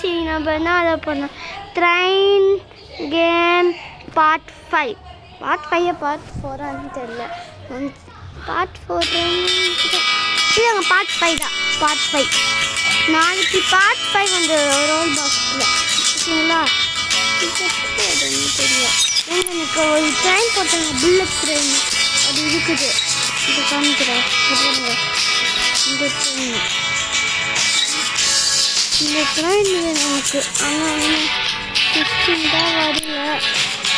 சரி நம்ம என்ன அதை பண்ணோம் train game part 5 part 5 part 4 தெரியல பார்ட் 4 இல்லைங்க பார்ட் 5 தான் பார்ட் 5 நாளைக்கு பார்ட் 5 அந்த ரோல் பாக்ஸில் ஓகேங்களா தெரியும் எனக்கு ஒரு ட்ரெயின் போட்டாங்க புல்லட் ட்ரெயின் அது இருக்குது இது காமிக்கிறேன் இந்த ட்ரெயின் எனக்கு ஆனால் 16 தான் வரல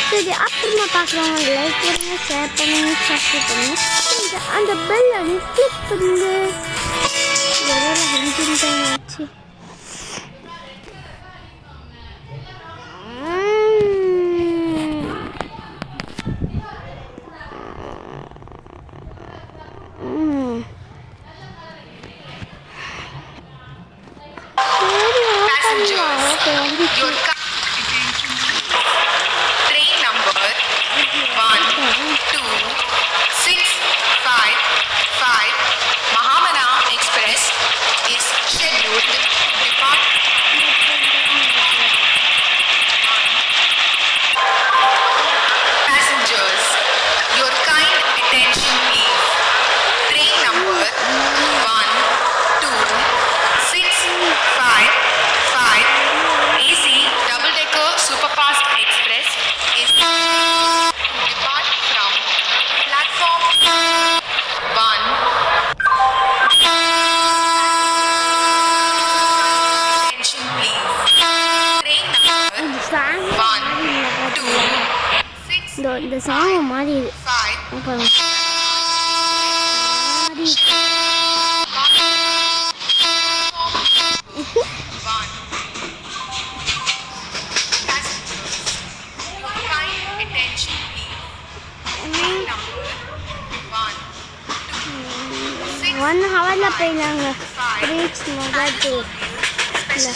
சரி அப்புறமா பார்க்குறவங்க லைக் பண்ணுங்க ஷேர் பண்ணுங்க சப்ஸ்கிரைப் பண்ணுங்க அந்த பெல் அடி கிளிக் பண்ணுங்க ஆச்சு இந்த சாங் மாதிரி ஒன் ஹவர்ல போயிடலாங்க ரீச் மொபைல் இல்லை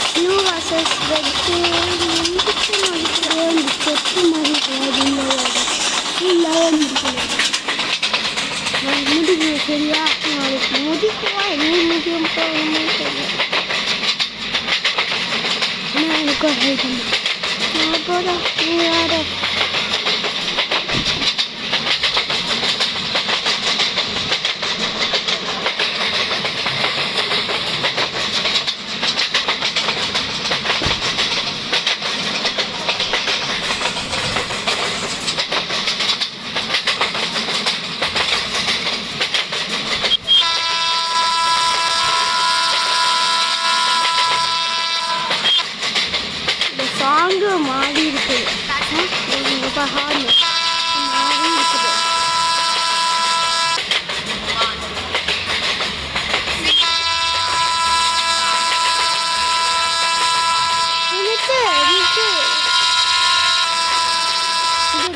59 58 சரியா நாளைக்கு முடிக்குவா என்ன முடியும் எனக்கு போதும் நீ யார மாறி இருக்கு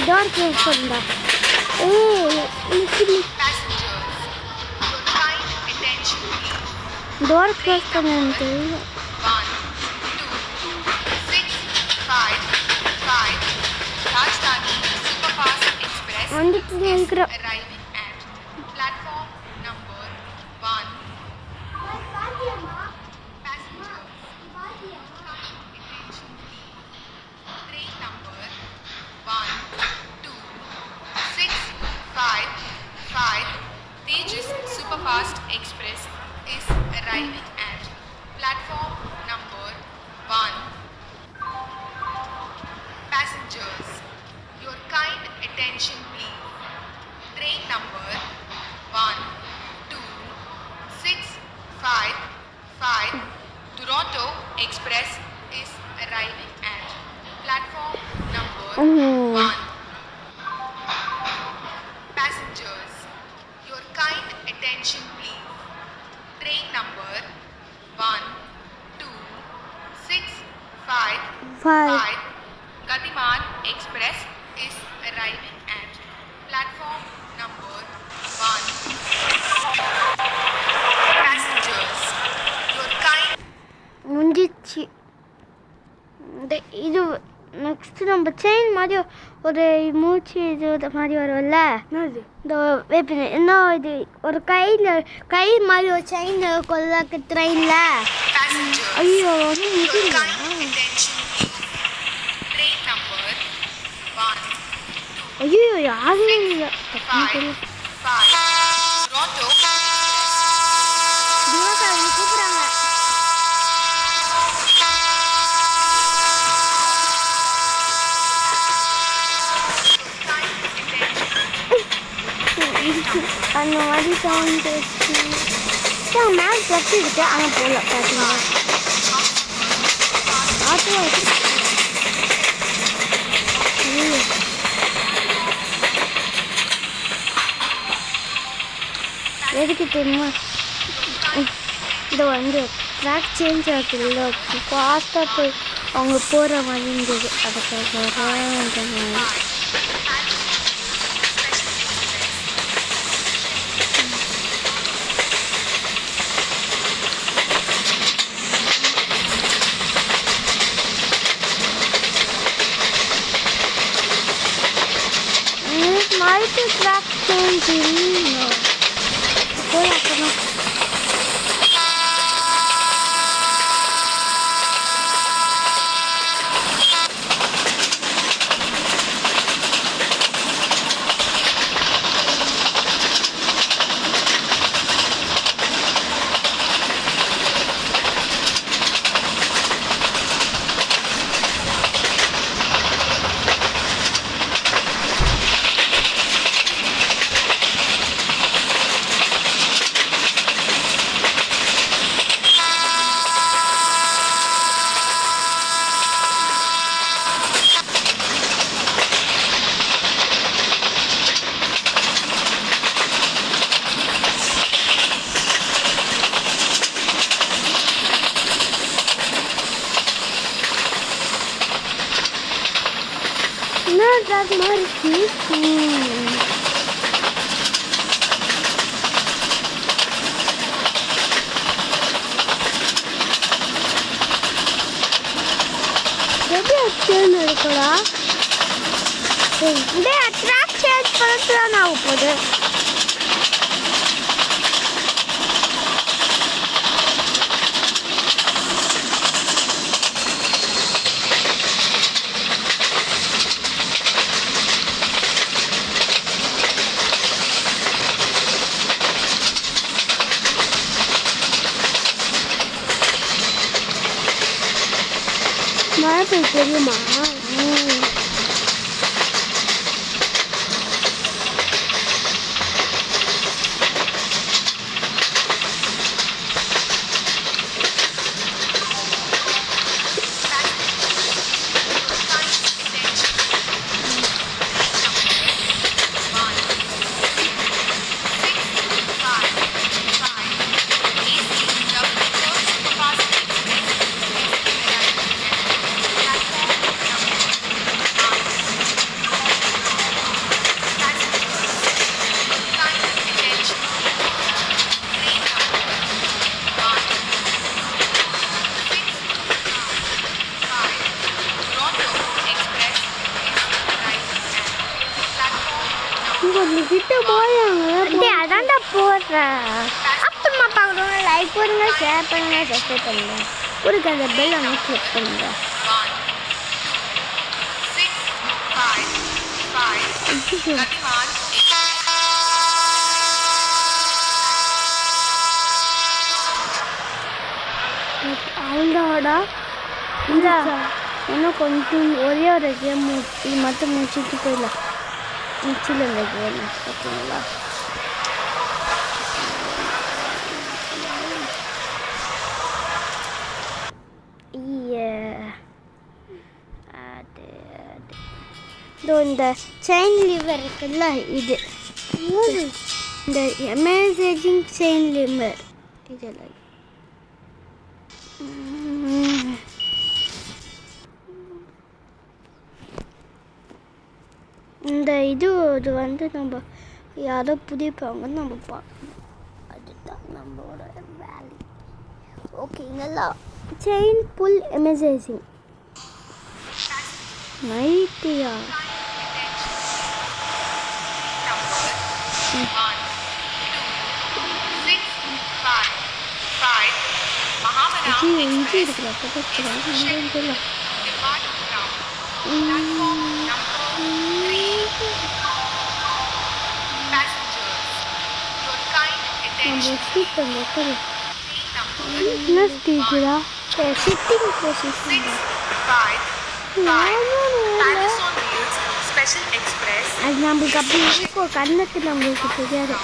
டோர் க்ளோஸ் பண்ணுடா. ஏய் நிக்கி டோர் க்ளோஸ் பண்ணுன்ட்டு. 1, 2, 6, 5, 5. Rajdhani Superfast Express வந்துட்டு நிக்கிறோம். arriving at platform number 1. Passengers, attention please. Train number 1, 2, 6, 5, 5. Tejas Superfast Express is arriving at platform number 1. Passengers, your kind attention please. Train number 1, 2, 6, 5, 5. Toronto Express is arriving at platform number 1. Passengers, your kind attention please. Train number 1, 2, 6, 5, 5. Gatiman Express is arriving at platform number 1. Passengers, your kind முடிஞ்சிச்சு. இது next நம்ம chain மாதிரி ஒரு மூச்சு இது மாதிரி வரும்ல, இந்த வேப்பின இன்னும் இது ஒரு கை மாதிரி ஒரு செயின் கொள்ள ட்ரெயினில். ஐயோ வந்து முடியல. ஐயோ யாருமே இல்லை. கூப்பிட்றாங்க. அந்த மாதிரி சவுண்ட் வச்சு மேலே தட்டி இருக்கு. ஆனால் போகல பார்த்தீங்களா? ஆட்டோ எதுக்கு தெரியுமா? இது வந்து ட்ராக் சேஞ்ச் ஆகுதுல்ல, ஃபாஸ்ட்டாக போய் அவங்க போகிற மாதிரி இருந்தது. அதுக்காக மறுத்து ட்ராக் சேஞ்ச் போய் அப்புறமா ட்ராக் மாறிச்சு. எப்படி சேஞ்ச் இருக்குடா? ட்ராக் சேஞ்ச் பண்ணிட்டு தான் ஆக போகுது. மழை பெய்ய தெரியுமா? கிட்ட போயாங்க அதான்டா போடுறேன் அப்புறமா பார்க்கணும் லைக் பண்ணுங்க ஷேர் பண்ணுங்க சப்ஸ்கிரைப் பண்ணுங்க ஒரு அந்த பெல் ஒன்று கிளிக் பண்ணுங்க 1, 2, 6, 5, 5. Gatiman. அவ்வளோடா இந்த இன்னும் கொஞ்சம் ஒரே ஒரு கேம் இது மட்டும் முடிச்சுட்டு போயிடலாம் முடிச்சில் இந்த கேம் ஓகேங்களா இந்த செயின் லிவர் இருக்குல்ல இது இந்த அமேசிங் செயின் லிவர் இதெல்லாம் இந்த இது வந்து நம்ம யாரோ புதிப்பாங்க நம்ம பார்க்கணும் அதுதான் நம்மளோட வேலை ஓகேங்களா செயின் புல் அமேசிங் நைட்டியா இஞ்சி இருக்கிற நம்ம சீட் அந்த என்ன ஸ்டேஜா சிட்டிங் பொசிஷன் அது நம்மளுக்கு அப்படி இருக்கும் கண்ணுக்கு நம்மளுக்கு தெரியாது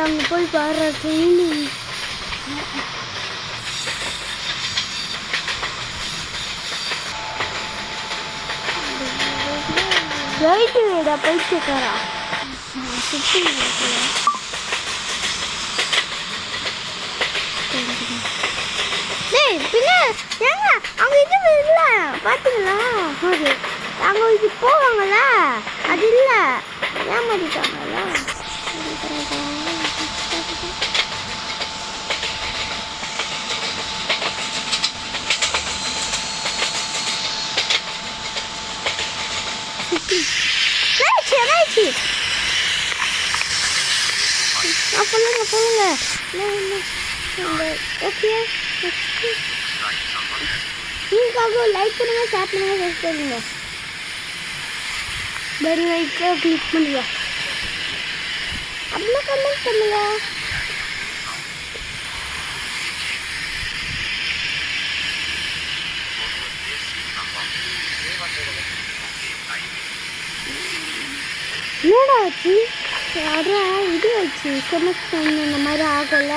அங்கே போய் பாடுற ட்ரெயினிங் ரைட்டு வீடா போயிட்டுக்காரா சுற்றி பின்ன ஏங்க அங்கே இது இல்லை பார்த்தீங்களா அங்கே இது போவாங்கல்ல அது இல்லை ஏமாத்திட்டாங்கல்ல சொல்லுங்க ஓகே நீங்களுக்காக லைக் பண்ணுங்க ஷேர் பண்ணுங்க சப்ஸ்கிரைப் பண்ணுங்க பெல் லைக்கை கிளிக் பண்ணுங்க அப்படின்னா கமெண்ட் பண்ணுங்க என்னடா ஆச்சு அதான் இது ஆச்சு செமஸ்டர் அந்த மாதிரி ஆகல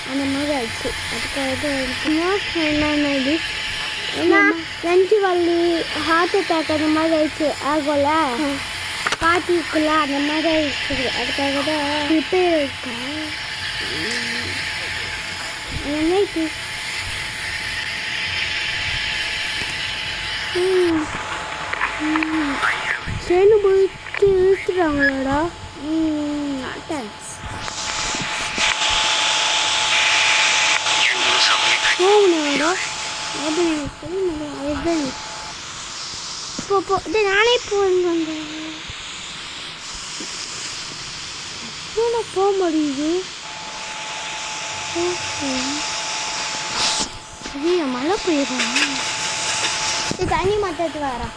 அந்த மாதிரி ஆச்சு அதுக்காக என்னது ஏன்னா நெஞ்சு வலி ஹார்ட் அட்டாக் அந்த மாதிரி ஆயிடுச்சு ஆகல பாட்டிக்குள்ள அந்த மாதிரி ஆயிடுச்சு அதுக்காக தான் ரிப்பேர் இருக்கா என்னைக்கு சென்னு போயிட்டு இழுத்துறாங்களாடா தேங்க்ஸ் போகணும்டா அதுதான் இப்போ நானே போகிறேன் போக முடியுது மழை போயிடுறேன் தண்ணி மாட்டது வரா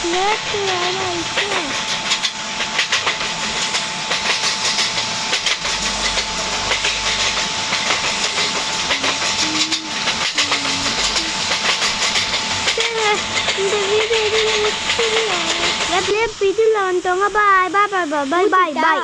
நேற்று வேற ஆயிடுச்சு இந்த வீடியோ இதில் வந்துட்டோங்க பாய் பாய் பாய் பாய் பாய் பாய்